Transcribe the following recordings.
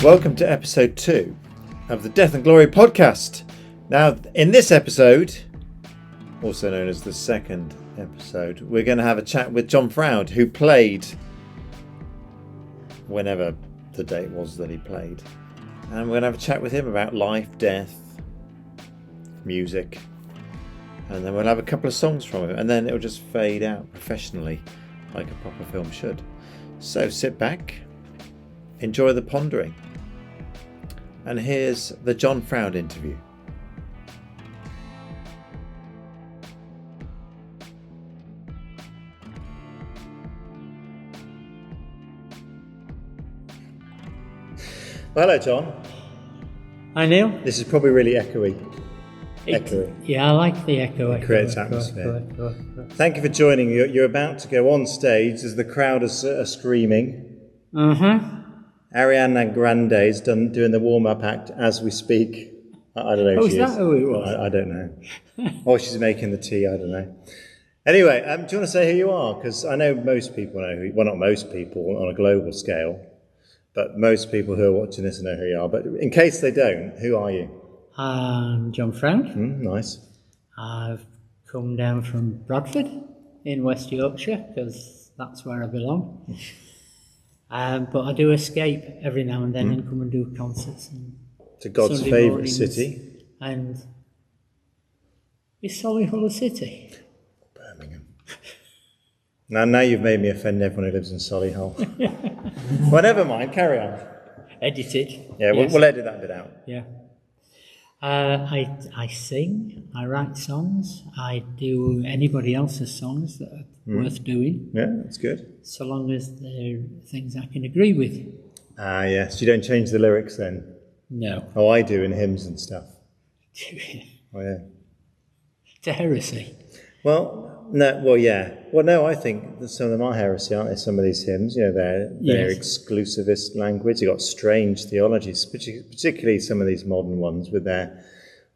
Welcome to episode 2 of the Death and Glory podcast. Now, in this episode, also known as the second episode, we're going to have a chat with John Froud, who played whenever the date was that he played. And we're going to have a chat with him about life, death, music. And then we'll have a couple of songs from him. And then it'll just fade out professionally, like a proper film should. So sit back, enjoy the pondering. And here's the John Froud interview. Well, hello, John. Hi, Neil. This is probably really echoey. Yeah, I like the echo. It creates atmosphere. Thank you for joining. You're about to go on stage as the crowd are screaming. Ariana Grande is doing the warm-up act as we speak. I don't know if she is. Oh, is that who it was? I don't know. Or she's making the tea, I don't know. Anyway, do you want to say who you are? Because I know most people know who, well, not most people on a global scale, but most people who are watching this know who you are. But in case they don't, who are you? I'm John Froud. Nice. I've come down from Bradford in West Yorkshire because that's where I belong. But I do escape every now and then and come and do concerts. And to God's favourite city. And is Solihull a city? Birmingham. Now you've made me offend everyone who lives in Solihull. Well, never mind, carry on. Edited. Yeah, yes. we'll edit that bit out. Yeah. I sing, I write songs, I do anybody else's songs that are worth doing. Yeah, that's good. So long as they're things I can agree with. Ah, yes. You don't change the lyrics then? No. Oh, I do in hymns and stuff. Oh, yeah. It's a heresy. Well, no, well, yeah. Well, no, I think that some of them are heresy, aren't they? Some of these hymns, you know, they're Yes. exclusivist language. They've got strange theologies, particularly some of these modern ones with their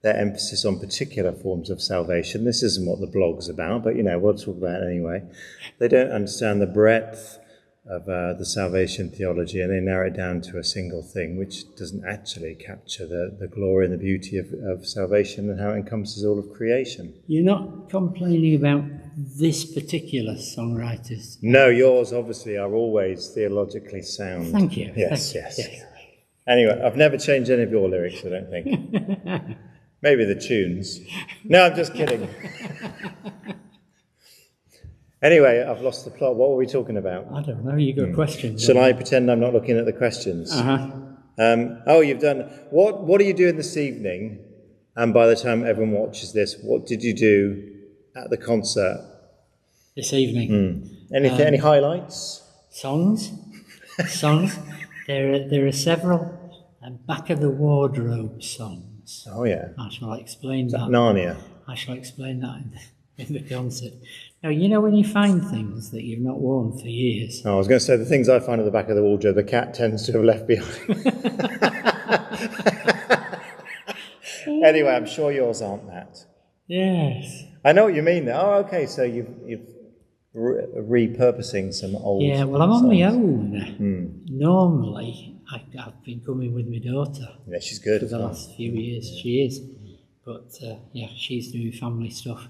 emphasis on particular forms of salvation. This isn't what the blog's about, but, you know, we'll talk about it anyway. They don't understand the breadth of the salvation theology, and they narrow it down to a single thing, which doesn't actually capture the glory and the beauty of salvation and how it encompasses all of creation. You're not complaining about this particular songwriter's? No, yours obviously are always theologically sound. Thank you. Yes, Thank you. yes. Anyway, I've never changed any of your lyrics, I don't think. Maybe the tunes. No, I'm just kidding. Anyway, I've lost the plot. What were we talking about? I don't know. You got questions? Shall I pretend I'm not looking at the questions? Oh, you've done... What are you doing this evening? And by the time everyone watches this, what did you do at the concert? This evening? Any highlights? Songs. There are several back of the wardrobe songs. Oh, yeah. I shall explain that. Narnia. I shall explain that in the concert. Now, you know when you find things that you've not worn for years? Oh, I was going to say, the things I find at the back of the wardrobe, the cat tends to have left behind. Anyway, I'm sure yours aren't that. Yes. I know what you mean. Oh, okay, so you've repurposing some old Yeah, well, I'm on songs. my own. Normally, I've been coming with my daughter. Yeah, she's good. For the last few years, she is. But, yeah, she's doing family stuff.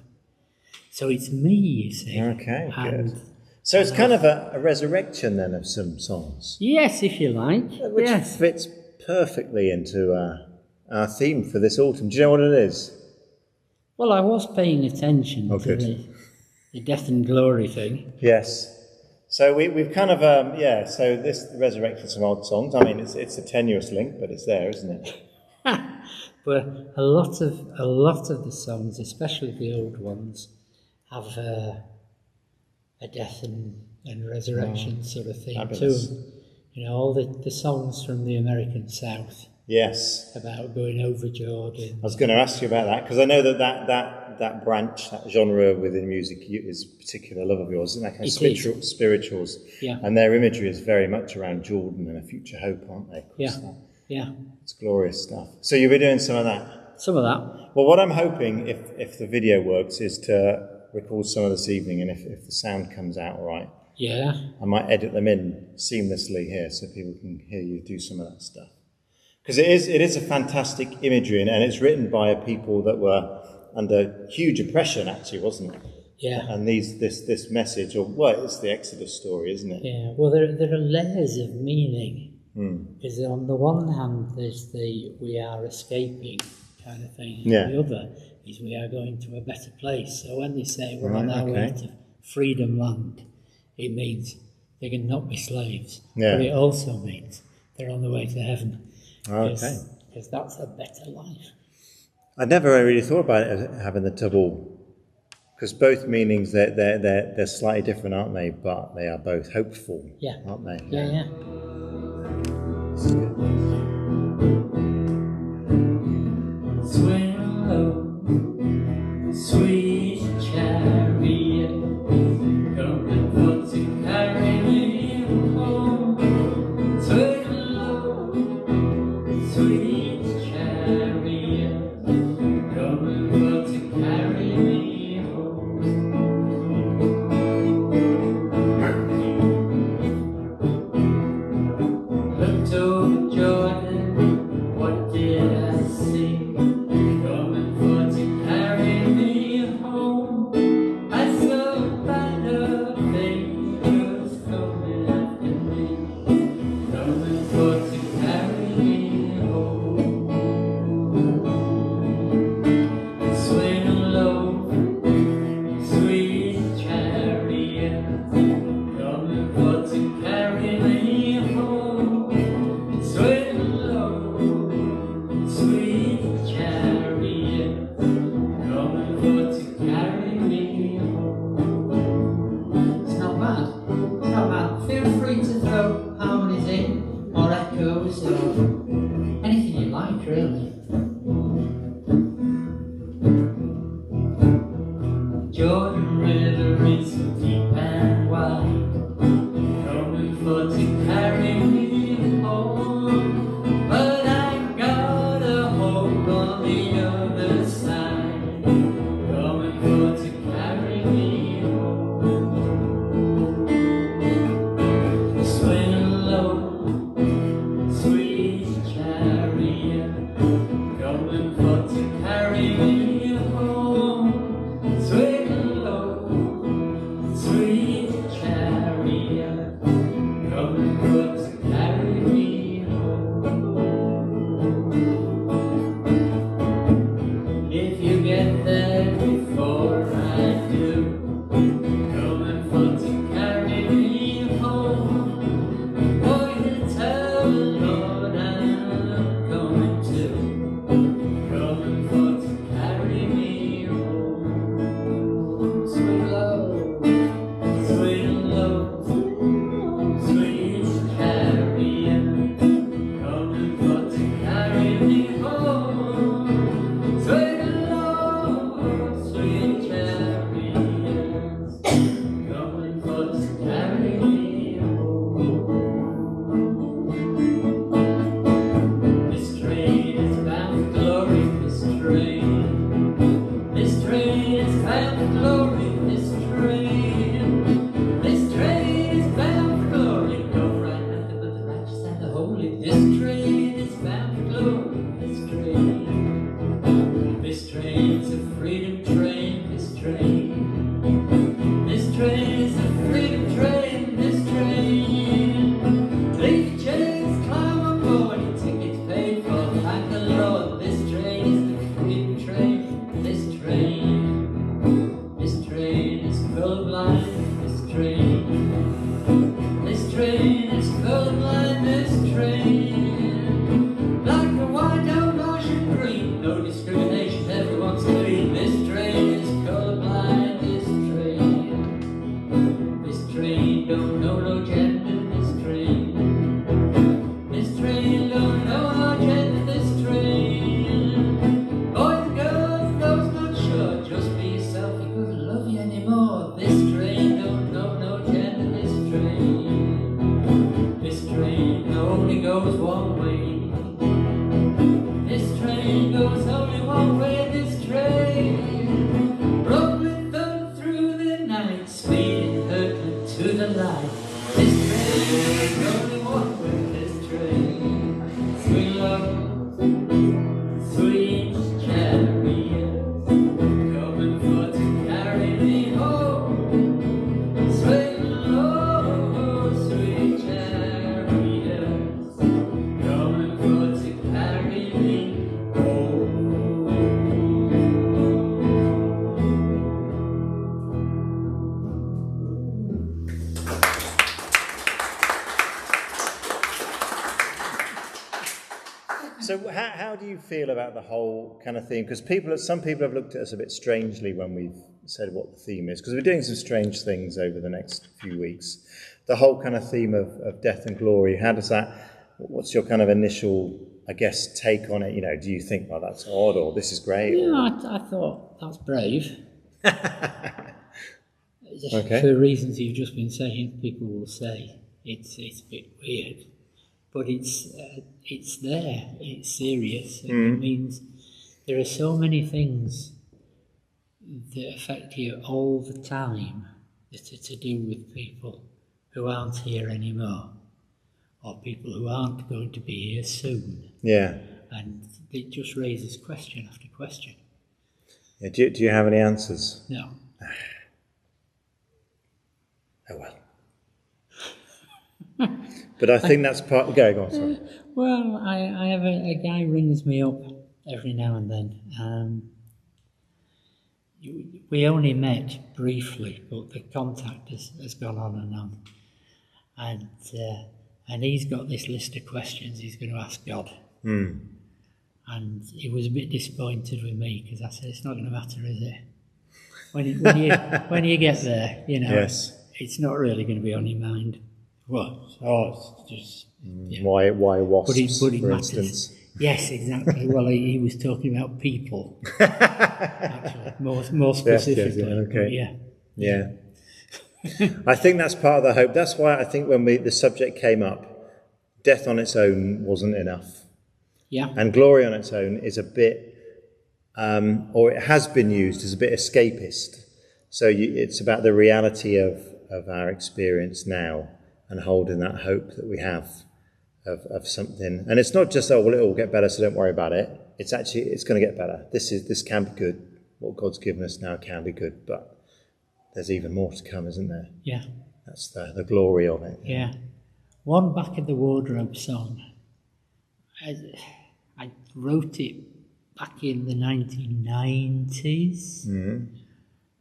So it's me, you see. Okay, good. So it's kind of a resurrection then of some songs. Yes, if you like. Which fits perfectly into our theme for this autumn. Do you know what it is? Well, I was paying attention to the death and glory thing. Yes. So we've kind of, so this resurrection of some old songs. I mean, it's a tenuous link, but it's there, isn't it? But a lot of the songs, especially the old ones, have a death and resurrection sort of theme to them. You know, all the songs from the American South. Yes. About going over Jordan. I was going to ask you about that, because I know that branch, that genre within music is a particular love of yours, isn't that kind of spirituals? Yeah. And their imagery is very much around Jordan and a future hope, aren't they? Yeah. It's glorious stuff. So you'll be doing some of that? Some of that. Well, what I'm hoping, if the video works, is to record some of this evening, and if the sound comes out all right, Yeah. I might edit them in seamlessly here so people can hear you do some of that stuff. Because it is a fantastic imagery, and it's written by people that were under huge oppression, actually, wasn't it? Yeah. And this message, or it's the Exodus story, isn't it? Yeah. Well, there are layers of meaning. Because on the one hand, there's the we are escaping kind of thing, and the other is we are going to a better place. So when they say we're on our way to freedom land, it means they can not be slaves. Yeah. But it also means they're on the way to heaven. Because that's a better life. I never really thought about it as having the double, because both meanings they're slightly different, aren't they? But they are both hopeful, aren't they? Yeah. Swing low, sweet chariot, coming for to carry me home. Swing low, sweet chariot, coming for to carry me home. Looked over Jordan, what did I see? Coming for to carry me home. I saw a band of angels coming after me, coming for to carry me home. Swing low, sweet chariot, coming for to carry me home. Swing low, sweet chariot, coming for to carry me home. It's not bad. It's not bad. Feel free to throw harmonies in, or echoes, or anything you like, really. Jordan River is so deep and wide, coming for to carry me home. But I got a hope on the other side, coming for to carry me home. Swing low, sweet chariot, coming for to carry me home. Swing low, sweet chariot, coming for to carry me home. If you get there before I do, coming for to carry me home. Oh, you tell the Lord I'm coming too, coming for to carry me home. Swing low, sweet chariot, coming for to carry me home. Swing low, sweet chariot, coming for to carry me home. This train is bound for glory, this train. This train is bound for glory, this train. This train is bound for glory, no right nothing but the righteous and the holy. This train is bound for glory, this train. This train's a freedom train, this train. This train is a freedom train, this train. Leave your chains, climb on board, your tickets paid for, thank the Lord. This train is the freedom train, this train. This train is colorblind, this train. This train is colorblind, this train. Black and white, down ocean green, no discrimination, everyone's clean. This train is colorblind, this train. This train don't know no gender, this train. This train don't know no gender, this train. Boys and girls, those not sure, just be yourself, he couldn't love you anymore. This train don't know no gender, this train. This train only goes one way. This train goes only one way, this train. Rolling through the night, speeding hurtling to the light. This train goes only one way, this train. Swing low, So how do you feel about the whole kind of theme? Because some people have looked at us a bit strangely when we've said what the theme is, because we're doing some strange things over the next few weeks. The whole kind of theme of death and glory, what's your kind of initial, I guess, take on it? You know, do you think, well, that's odd, or this is great? Yeah, I thought that's brave. Okay. For the reasons you've just been saying, people will say it's a bit weird, but it's there. It's serious. And it means there are so many things that affect you all the time that are to do with people who aren't here anymore, or people who aren't going to be here soon. Yeah. And it just raises question after question. Yeah, do you have any answers? No. Oh well. But I think that's part. Go on. Sorry. Well, I have a guy rings me up every now and then. We only met briefly, but the contact has gone on and on. And he's got this list of questions he's going to ask God. And he was a bit disappointed with me because I said, it's not going to matter, is it? When you get there, you know, yes. It's not really going to be on your mind. Well, it's just... Yeah. Why wasps, but it for matters. instance? Yes, exactly. Well, he was talking about people, actually, more specifically. Yes, okay. Yeah. I think that's part of the hope. That's why I think when the subject came up, death on its own wasn't enough. Yeah. And glory on its own is a bit, or it has been used as a bit escapist. So it's about the reality of our experience now and holding that hope that we have of something. And it's not just, oh, well, it will get better, so don't worry about it. It's going to get better. This can be good. What God's given us now can be good, but there's even more to come, isn't there? Yeah. That's the glory of it. Yeah. One Back of the Wardrobe song. I wrote it back in the 1990s.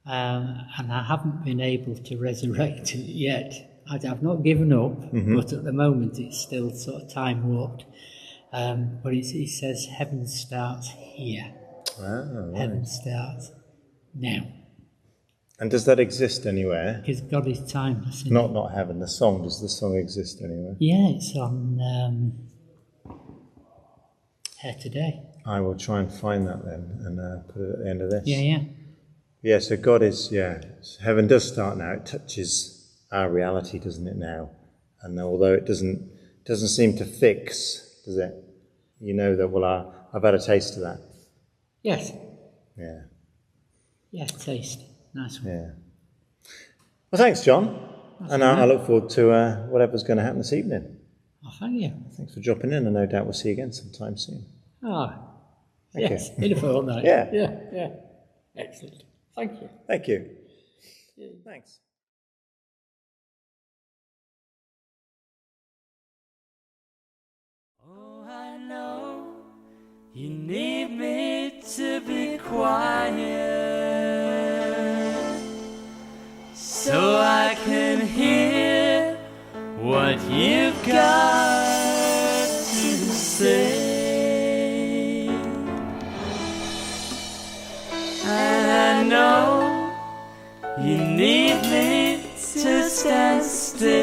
And I haven't been able to resurrect it yet. I've not given up, but at the moment it's still sort of time warped. But it says heaven starts here. Right. Heaven starts now. And does that exist anywhere? Because God is timeless. Not heaven. The song. Does the song exist anywhere? Yeah, it's on Here Today. I will try and find that then and put it at the end of this. Yeah. Yeah, so God is, heaven does start now. It touches our reality, doesn't it, now? And although it doesn't seem to fix, does it? You know that, well, I've had a taste of that. Yes. Yeah. Yeah, taste. Nice one. Yeah. Well, thanks, John. And I look forward to whatever's going to happen this evening. Oh, thank you. Thanks for dropping in, and no doubt we'll see you again sometime soon. Oh, Thank yes, you. in a fortnight. Yeah. Excellent. Thank you. Thank you. Thanks. Oh, I know you need me to be quiet so I can hear what you've got to say. And I know you need me to stand still,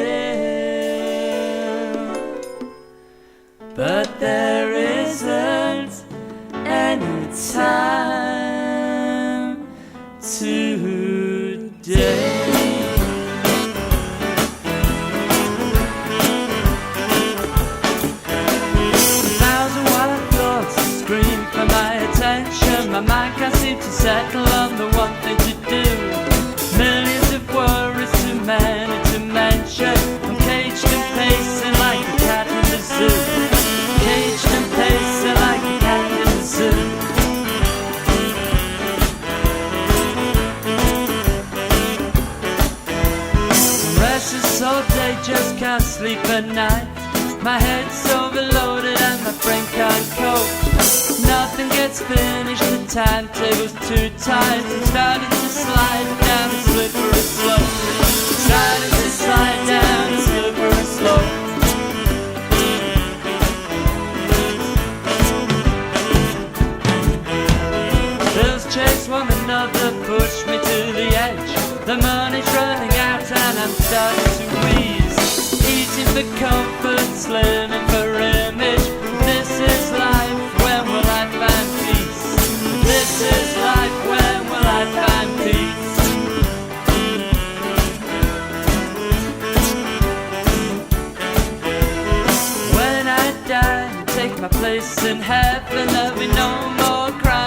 but there isn't any time today. My mind can't seem to settle on the one thing to do. Millions of worries, too many to mention. I'm caged and pacing like a cat in the zoo. Caged and pacing like a cat in the zoo. Restless all day, just can't sleep at night. My head's overloaded and my brain can't cope. Nothing gets finished, the timetable's too tight. I'm starting to slide down a slippery slope. Starting to slide down a slippery slope. words learning for image. This is life, when will I find peace? This is life, when will I find peace? When I die, take my place in heaven, there'll be no more crying.